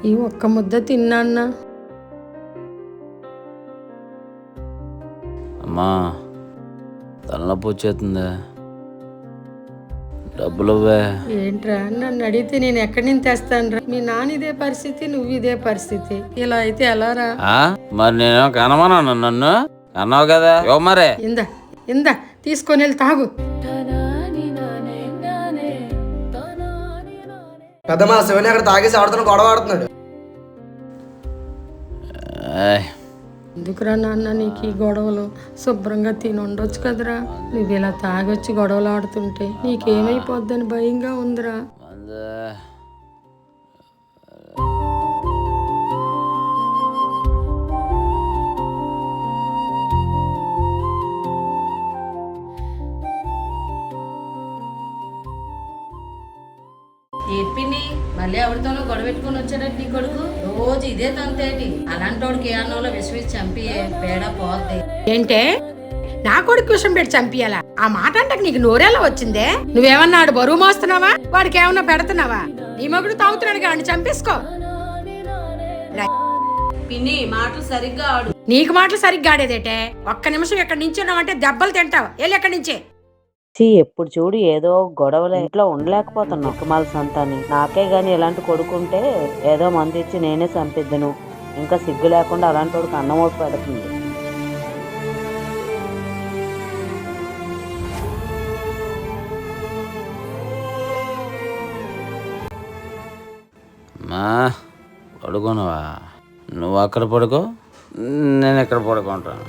ఈ ఒక్క ముద్ద తిన్నా. అమ్మా తలనొప్పి వచ్చేస్తుంది, డబ్బులు ఇవ్వే. ఏంట్రా నన్ను అడిగితే నేను ఎక్కడి నుంచి తెస్తానురా? మీ నాన్న ఇదే పరిస్థితి, నువ్వు ఇదే పరిస్థితి, ఇలా అయితే ఎలారా? మరి నేను కనమన్నాను, నన్ను అన్నావు కదా, ఇవ్వ మరే. ఇందా తీసుకొని వెళ్ళి తాగు. పెద్దమ్మా శివని అక్కడ తాగేసి ఆడుతున్న గొడవ ఆడుతున్నాడు. ఎందుకురా నాన్న నీకు ఈ గొడవలు? శుభ్రంగా తిని ఉండొచ్చు కదరా. నువ్వు ఇలా తాగొచ్చి గొడవలు ఆడుతుంటే నీకేమైపోద్దని భయంగా ఉందిరా. ఏడ్పిని మళ్ళీ ఎవరితోనో గొడవ పెట్టుకుని వచ్చాడట నీ కొడుకు. రోజు ఇదే తంతేటి. అలాంటి వాడికి ఏ అన్నంలో విషమిచ్చి చంపియే పేడ పోద్ది. ఏంటే నా కొడుకు విషయం పెట్టి చంపియాలా? ఆ మాట అంటే నీకు నోరేలా వచ్చిందే? నువ్వేమన్నాడు బరువు మోస్తున్నావా? వాడికి ఏమన్నా పెడుతున్నావా? నీ మగుడు తాగుతున్నాడు కానీ చంపేసుకో. పిన్ని మాటలు సరిగ్గా ఆడు. నీకు మాటలు సరిగ్గా ఆడేదేటే? ఒక్క నిమిషం ఎక్కడి నుంచి ఉన్నావంటే దెబ్బలు తింటావు. వెళ్ళి ఎక్కడి నుంచే. ఎప్పుడు చూడు ఏదో గొడవలు, ఇంట్లో ఉండలేకపోతున్నా. కుమాల సంతాని నాకే గాని ఇలాంటి కొడుకుంటే ఏదో మంది ఇచ్చి నేనే చంపిద్దును. ఇంకా సిగ్గు లేకుండా అలాంటి వాడికి అన్నం ఓటు పెడుతుంది. పడుకోనువా? నువ్వు అక్కడ పడుకో, నేను ఎక్కడ పడుకుంటాను.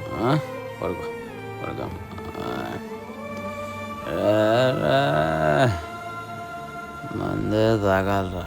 పడుకో పడుకో. మందే తాగాలరా.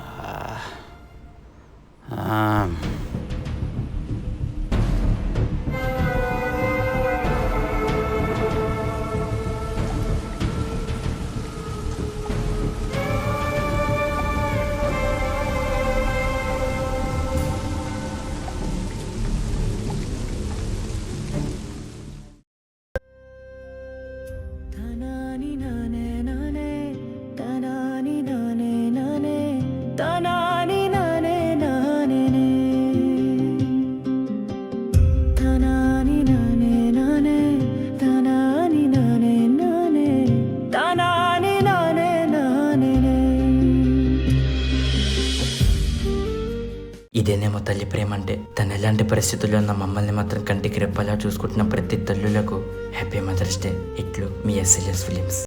ఇదేనేమో తల్లి ప్రేమ అంటే. తను ఎలాంటి పరిస్థితుల్లో ఉన్న మమ్మల్ని మాత్రం కంటికి రెప్పలా చూసుకుంటున్న ప్రతి తల్లులకు హ్యాపీ మదర్స్ డే. ఇట్లు మీ SLS ఫిలిమ్స్.